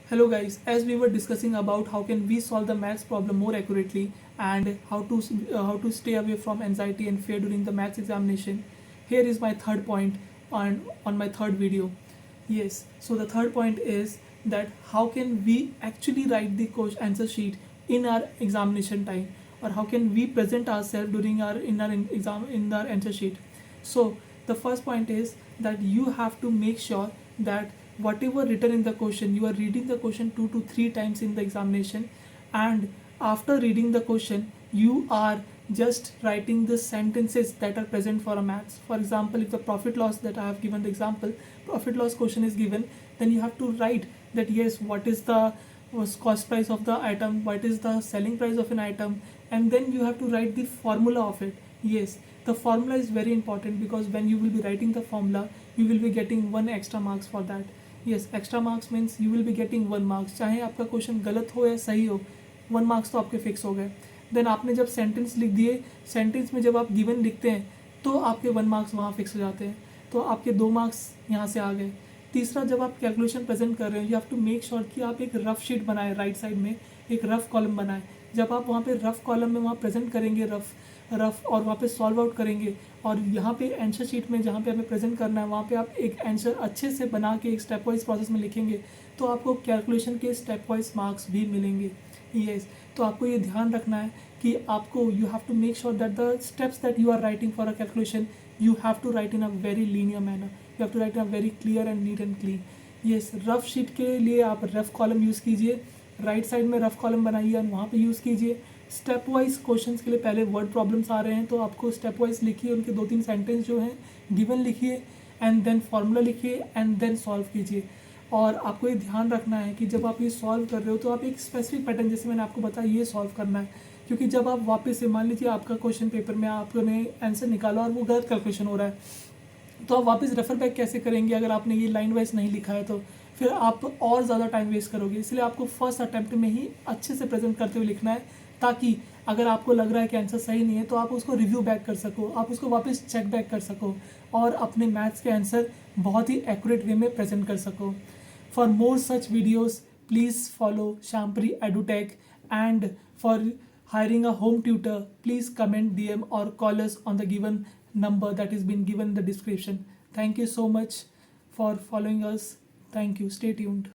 Hello guys, as we were discussing about how can we solve the maths problem more accurately and how to stay away from anxiety and fear during the maths examination, here is my third point on my third video. Yes, so the third point is that how can we actually write the answer sheet in our examination time, or how can we present ourselves during our answer sheet. So the first point is that you have to make sure that whatever written in the question, you are reading the question 2 to 3 times in the examination, and after reading the question you are just writing the sentences that are present for a maths. For example, if the profit loss, that I have given the example, profit loss question is given, then you have to write that yes, what is the cost price of the item, what is the selling price of an item, and then you have to write the formula of it. Yes, the formula is very important because when you will be writing the formula, you will be getting 1 extra marks for that. Yes, extra marks means you will be getting 1 marks, चाहे आपका question गलत हो या सही हो, 1 marks तो आपके fix हो गए. देन आपने जब सेंटेंस लिख दिए, सेंटेंस में जब आप गिवन लिखते हैं तो आपके 1 मार्क्स वहाँ फिक्स हो जाते हैं, तो आपके 2 मार्क्स यहाँ से आ गए. तीसरा, जब आप कैलकुलेशन प्रेजेंट कर रहे हो, you have to make sure कि आप एक रफ शीट बनाएं, राइट साइड में एक रफ कॉलम बनाएं. जब आप वहाँ पे रफ कॉलम में वहाँ प्रेजेंट करेंगे रफ और वहाँ पे सॉल्व आउट करेंगे, और यहाँ पे आंसर शीट में जहाँ पे हमें प्रेजेंट करना है वहाँ पे आप एक आंसर अच्छे से बना के एक स्टेप वाइज प्रोसेस में लिखेंगे, तो आपको कैलकुलेशन के स्टेप वाइज मार्क्स भी मिलेंगे. यस, तो आपको ये ध्यान रखना है कि आपको you have to make sure that the steps that you are writing for a calculation, you have to write in a very linear manner, you have to write in a very clear and neat and clean. Yes, rough sheet के लिए आप rough column use कीजिए, right side में rough column बनाइए और वहाँ पे use कीजिए. स्टेप वाइज क्वेश्चंस के लिए पहले वर्ड प्रॉब्लम्स आ रहे हैं तो आपको स्टेप वाइज लिखिए, उनके 2-3 सेंटेंस जो हैं गिवन लिखिए, एंड देन फार्मूला लिखिए, एंड देन सॉल्व कीजिए. और आपको ये ध्यान रखना है कि जब आप ये सॉल्व कर रहे हो तो आप एक स्पेसिफिक पैटर्न, जैसे मैंने आपको बताया, ये सॉल्व करना है. क्योंकि जब आप वापस से मान लीजिए आपका क्वेश्चन पेपर में आपने आंसर निकाला और वो गलत कैलकुलेशन हो रहा है, तो आप वापस रेफर बैक कैसे करेंगे अगर आपने ये लाइन वाइज नहीं लिखा है, तो फिर आप और ज़्यादा टाइम वेस्ट करोगे. इसलिए आपको फर्स्ट अटैम्प्ट में ही अच्छे से प्रेजेंट करते हुए लिखना है, ताकि अगर आपको लग रहा है कि आंसर सही नहीं है तो आप उसको रिव्यू बैक कर सको, आप उसको वापस चेक बैक कर सको और अपने मैथ्स के आंसर बहुत ही एक्यूरेट वे में प्रेजेंट कर सको. For more such videos please follow Shampri EduTech, and for hiring a home tutor, please comment, DM or call us on the given number that is been given in the description. Thank you so much for following us. Thank you. Stay tuned.